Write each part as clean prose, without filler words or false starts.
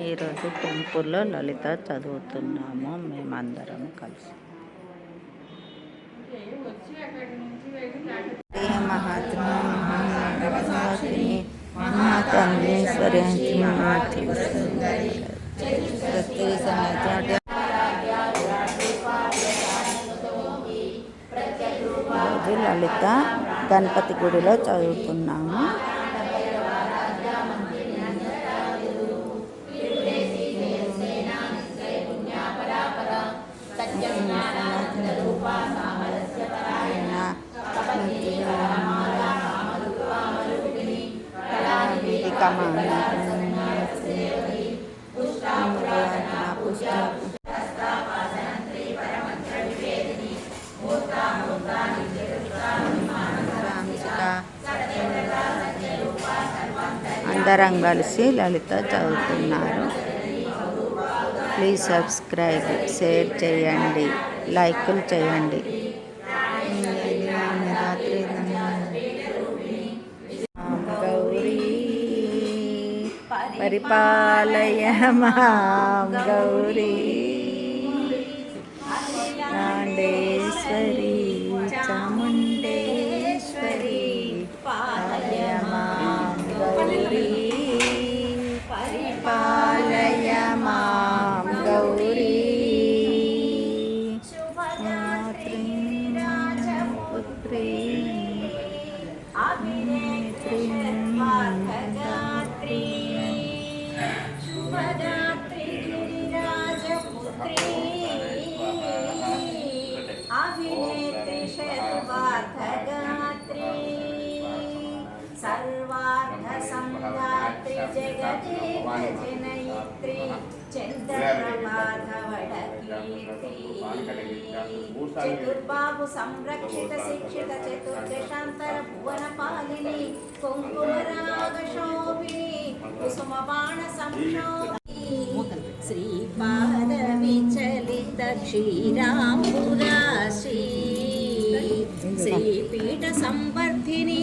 ఈరోజు టెంపుల్లో లలిత చదువుతున్నాము మేమందరం కలిసి. లలిత గణపతి గుడిలో చదువుతున్నాము. అందరం కలిసి లలిత చదువుతున్నారు. ప్లీజ్ సబ్స్క్రైబ్, షేర్ చేయండి, లైకులు చేయండి. గౌరీ పరిపాలయ మాం గౌరీ చాముండేశ్వరి చాముండేశ్వరి పాలయ మాం గౌరీ పరిపాలయ మాం గౌరీ పుత్రీ सर्वार्थ संधात्री जगदेव जनयित्री चंद्रप्रभाधवडकीर्ति चतुर्बाहु संरक्षित शिक्षित चतुर्दशांतर भुवन पालिनी कुंकुमराग शोभिनी कुसुमबाण संशोभिनी श्रीपाद विचलित क्षीरांबुराशी श्रीपीठ संवर्धिनी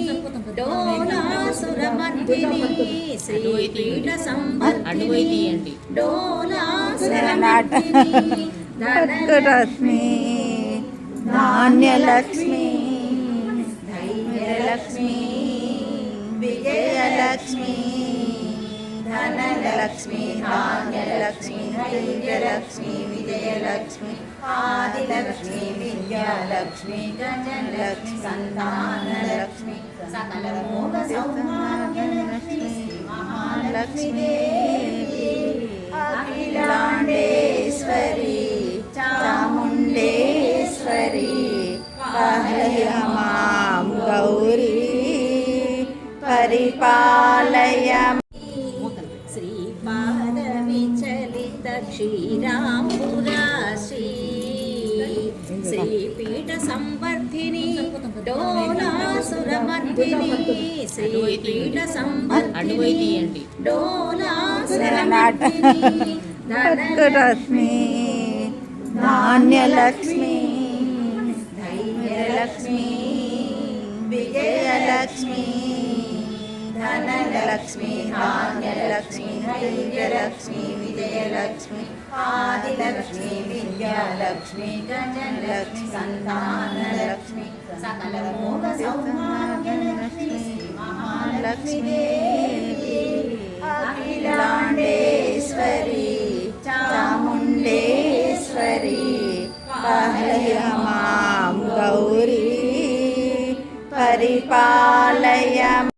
डोलासुरमर्दिनी श्रीपीठ संवर्धिनी डोलासुरमर्दिनी धनलक्ष्मी धान्यलक्ष्मी धैर्यलक्ष्मी विजयलक्ष्मी धनलक्ष्मी धान्यलक्ष्मी धैर्यलक्ष्मी विजयलक्ष्मी आदिलक्ष्मी विद्यालक्ष्मी गजलक्ष्मी संतानलक्ष्मी सकल मोह सौभाग्यलक्ष्मी महालक्ष्मी अखिलांडेश्वरी चामुंडेश्वरी पालय मां गौरी परिपालय श्रीपाद विचलित क्षीरांबुराशी श्रीपीठ संवर्धिनी डोलासुरमर्दिनी श्रीपीठ संवर्धिनी डोलासुरमर्दिनी धनलक्ष्मी धान्यलक्ष्मी धैर्यलक्ष्मी विजयलक्ष्मी धनलक्ष्मी धान्यलक्ष्मी धैर्यलक्ष्मी विजयलक्ष्मी आदिलक्ष्मी विद्यालक्ष्मी गजलक्ष्मी संतानलक्ष्मी सकल मोह सौभाग्यलक्ष्मी महालक्ष्मी अखिलांडेश्वरी चामुंडेश्वरी पालय मां गौरी परिपालय